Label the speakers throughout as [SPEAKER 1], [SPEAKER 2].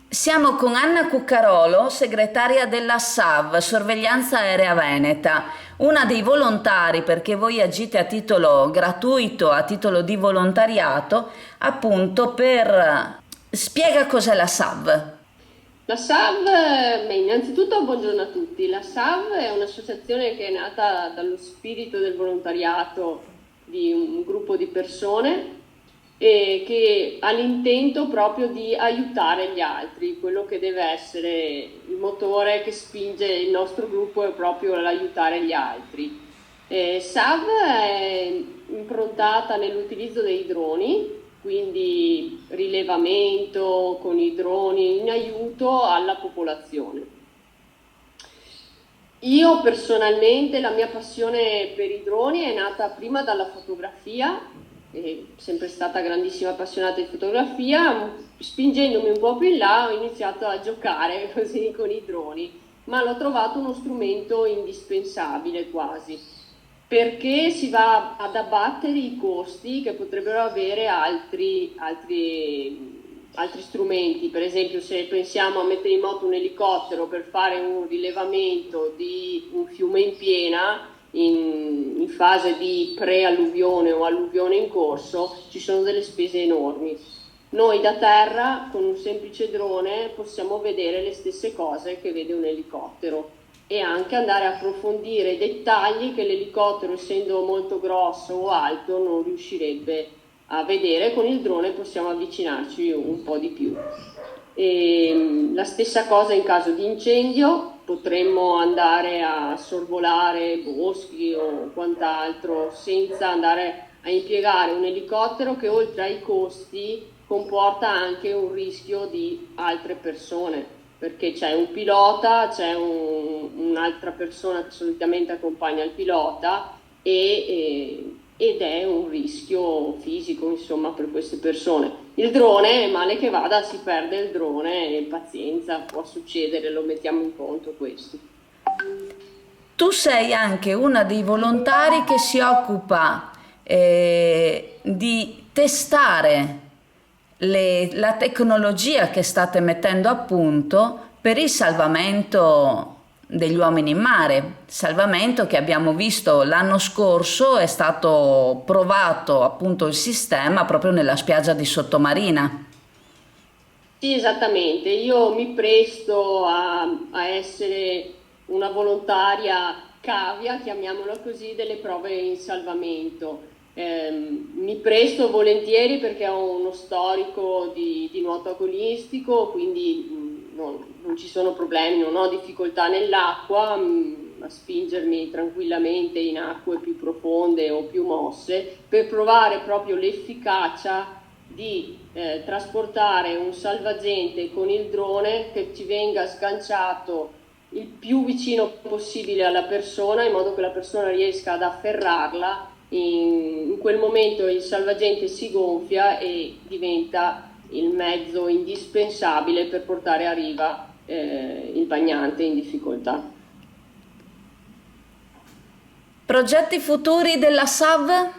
[SPEAKER 1] Siamo con Anna Cuccarolo, segretaria della SAV, Sorveglianza Aerea Veneta, una dei volontari perché voi agite a titolo gratuito, a titolo di volontariato, appunto per... Spiega cos'è la SAV.
[SPEAKER 2] La SAV, innanzitutto buongiorno a tutti. La SAV è un'associazione che è nata dallo spirito del volontariato di un gruppo di persone e che ha l'intento proprio di aiutare gli altri. Quello che deve essere il motore che spinge il nostro gruppo è proprio l'aiutare gli altri. SAV è improntata nell'utilizzo dei droni, quindi rilevamento con i droni in aiuto alla popolazione. Io personalmente la mia passione per i droni è nata prima dalla fotografia, sempre stata grandissima appassionata di fotografia, spingendomi un po' più in là ho iniziato a giocare così con i droni, ma l'ho trovato uno strumento indispensabile quasi, perché si va ad abbattere i costi che potrebbero avere altri strumenti. Per esempio, se pensiamo a mettere in moto un elicottero per fare un rilevamento di un fiume in piena, in fase di pre-alluvione o alluvione in corso, ci sono delle spese enormi. Noi da terra, con un semplice drone, possiamo vedere le stesse cose che vede un elicottero e anche andare a approfondire dettagli che l'elicottero, essendo molto grosso o alto, non riuscirebbe a vedere. Con il drone possiamo avvicinarci un po' di più. La stessa cosa in caso di incendio, potremmo andare a sorvolare boschi o quant'altro senza andare a impiegare un elicottero che, oltre ai costi, comporta anche un rischio di altre persone, perché c'è un pilota, c'è un'altra persona che solitamente accompagna il pilota ed è un rischio fisico, insomma, per queste persone. Il drone, male che vada, si perde il drone e pazienza, può succedere, lo mettiamo in conto questo.
[SPEAKER 1] Tu sei anche una dei volontari che si occupa di testare la tecnologia che state mettendo a punto per il salvamento degli uomini in mare, salvamento che abbiamo visto l'anno scorso è stato provato appunto il sistema proprio nella spiaggia di Sottomarina.
[SPEAKER 2] Sì, esattamente. Io mi presto a essere una volontaria cavia, chiamiamola così, delle prove in salvamento. Mi presto volentieri perché ho uno storico di nuoto agonistico, quindi non ci sono problemi, non ho difficoltà nell'acqua, a spingermi tranquillamente in acque più profonde o più mosse per provare proprio l'efficacia di trasportare un salvagente con il drone che ci venga sganciato il più vicino possibile alla persona in modo che la persona riesca ad afferrarla. In quel momento il salvagente si gonfia e diventa il mezzo indispensabile per portare a riva il bagnante in difficoltà.
[SPEAKER 1] Progetti futuri della SAV?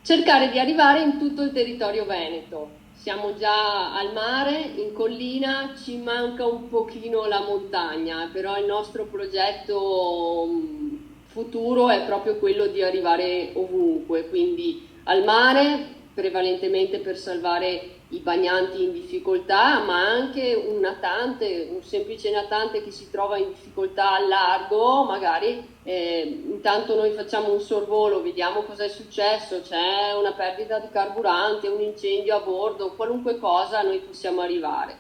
[SPEAKER 2] Cercare di arrivare in tutto il territorio veneto. Siamo già al mare, in collina, ci manca un pochino la montagna, però il nostro progetto futuro è proprio quello di arrivare ovunque, quindi al mare, prevalentemente per salvare i bagnanti in difficoltà, ma anche un natante, un semplice natante che si trova in difficoltà al largo, magari intanto noi facciamo un sorvolo, vediamo cosa è successo, c'è una perdita di carburante, un incendio a bordo, qualunque cosa noi possiamo arrivare.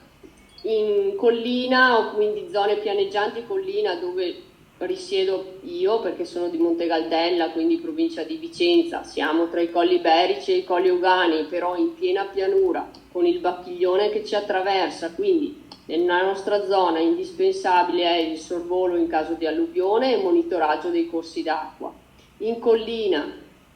[SPEAKER 2] In collina o quindi zone pianeggianti collina dove risiedo io perché sono di Montegaldella, quindi provincia di Vicenza, siamo tra i colli Iberici e i colli Euganei, però in piena pianura, con il Bacchiglione che ci attraversa, quindi nella nostra zona indispensabile è il sorvolo in caso di alluvione e il monitoraggio dei corsi d'acqua. In collina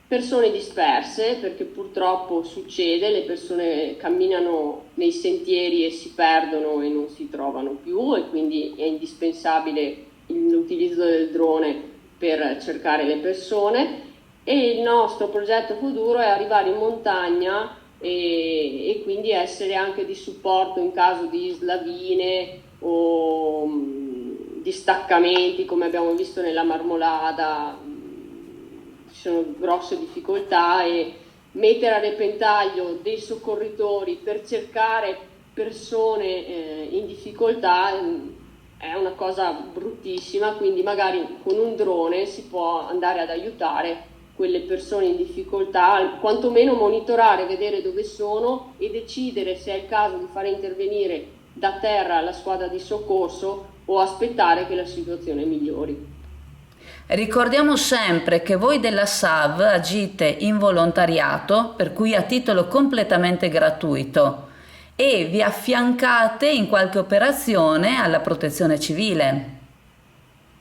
[SPEAKER 2] persone disperse, perché purtroppo succede, le persone camminano nei sentieri e si perdono e non si trovano più e quindi è indispensabile l'utilizzo del drone per cercare le persone. E il nostro progetto futuro è arrivare in montagna e quindi essere anche di supporto in caso di slavine o di staccamenti, come abbiamo visto nella Marmolada. Ci sono grosse difficoltà, e mettere a repentaglio dei soccorritori per cercare persone in difficoltà è una cosa bruttissima, quindi magari con un drone si può andare ad aiutare quelle persone in difficoltà, quantomeno monitorare, vedere dove sono e decidere se è il caso di fare intervenire da terra la squadra di soccorso o aspettare che la situazione migliori.
[SPEAKER 1] Ricordiamo sempre che voi della SAV agite in volontariato, per cui a titolo completamente gratuito, e vi affiancate in qualche operazione alla Protezione Civile.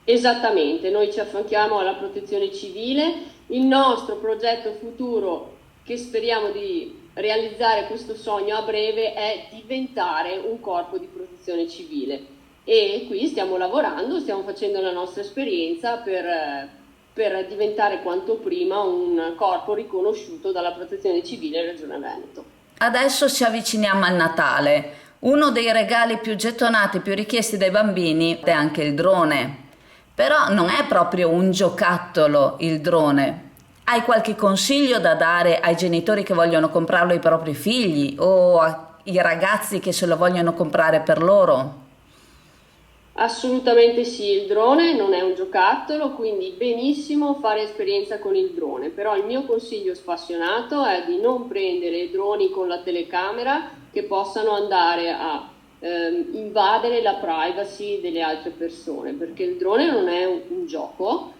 [SPEAKER 2] Esattamente, noi ci affianchiamo alla Protezione Civile. Il nostro progetto futuro, che speriamo di realizzare questo sogno a breve, è diventare un corpo di protezione civile, e qui stiamo lavorando, stiamo facendo la nostra esperienza per diventare quanto prima un corpo riconosciuto dalla Protezione Civile Regione Veneto.
[SPEAKER 1] Adesso ci avviciniamo al Natale. Uno dei regali più gettonati, più richiesti dai bambini è anche il drone. Però non è proprio un giocattolo il drone. Hai qualche consiglio da dare ai genitori che vogliono comprarlo ai propri figli o ai ragazzi che se lo vogliono comprare per loro?
[SPEAKER 2] Assolutamente sì, il drone non è un giocattolo, quindi benissimo fare esperienza con il drone, però il mio consiglio spassionato è di non prendere droni con la telecamera che possano andare a invadere la privacy delle altre persone, perché il drone non è un gioco,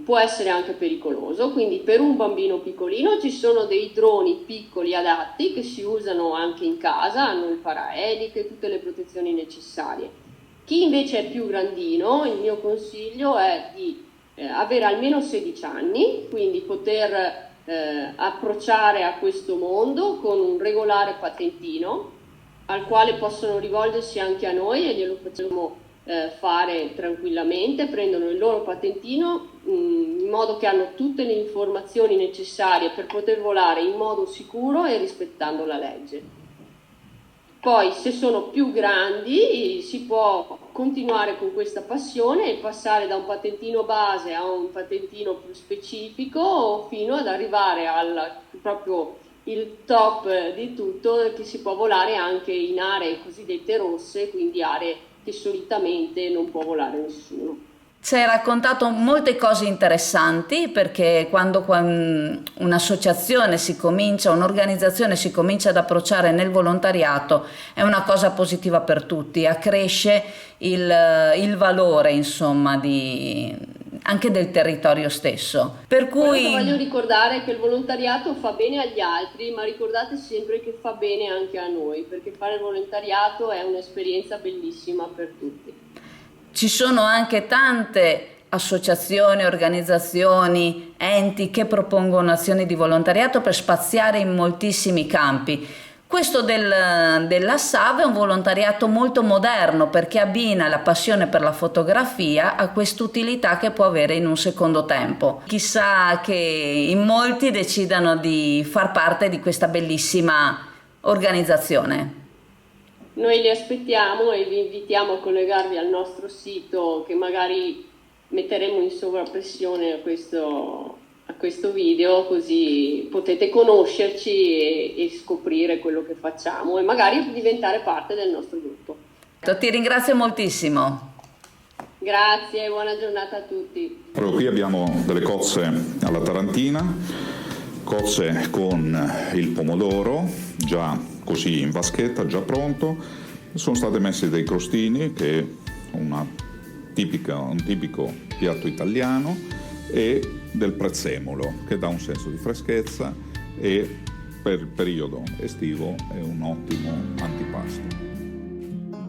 [SPEAKER 2] può essere anche pericoloso, quindi per un bambino piccolino ci sono dei droni piccoli adatti che si usano anche in casa, hanno il paraeliche e tutte le protezioni necessarie. Chi invece è più grandino, il mio consiglio è di avere almeno 16 anni, quindi poter approcciare a questo mondo con un regolare patentino, al quale possono rivolgersi anche a noi e glielo facciamo fare tranquillamente. Prendono il loro patentino in modo che hanno tutte le informazioni necessarie per poter volare in modo sicuro e rispettando la legge. Poi, se sono più grandi, si può continuare con questa passione e passare da un patentino base a un patentino più specifico fino ad arrivare al proprio il top di tutto, che si può volare anche in aree cosiddette rosse, quindi aree che solitamente non può volare nessuno.
[SPEAKER 1] Ci hai raccontato molte cose interessanti, perché quando un'associazione si comincia, un'organizzazione si comincia ad approcciare nel volontariato, è una cosa positiva per tutti, accresce il valore, insomma, anche del territorio stesso. Per cui
[SPEAKER 2] voglio ricordare che il volontariato fa bene agli altri, ma ricordate sempre che fa bene anche a noi, perché fare il volontariato è un'esperienza bellissima per tutti.
[SPEAKER 1] Ci sono anche tante associazioni, organizzazioni, enti che propongono azioni di volontariato per spaziare in moltissimi campi. Questo della SAV è un volontariato molto moderno, perché abbina la passione per la fotografia a quest'utilità che può avere in un secondo tempo. Chissà che in molti decidano di far parte di questa bellissima organizzazione.
[SPEAKER 2] Noi li aspettiamo e vi invitiamo a collegarvi al nostro sito, che magari metteremo in sovrappressione a questo video, così potete conoscerci e scoprire quello che facciamo e magari diventare parte del nostro gruppo.
[SPEAKER 1] Ti ringrazio moltissimo.
[SPEAKER 2] Grazie, buona giornata a tutti.
[SPEAKER 3] Proprio qui abbiamo delle cozze alla tarantina, cozze con il pomodoro già così in vaschetta, già pronto. Sono state messe dei crostini, che è un tipico piatto italiano, e del prezzemolo, che dà un senso di freschezza e per il periodo estivo è un ottimo antipasto.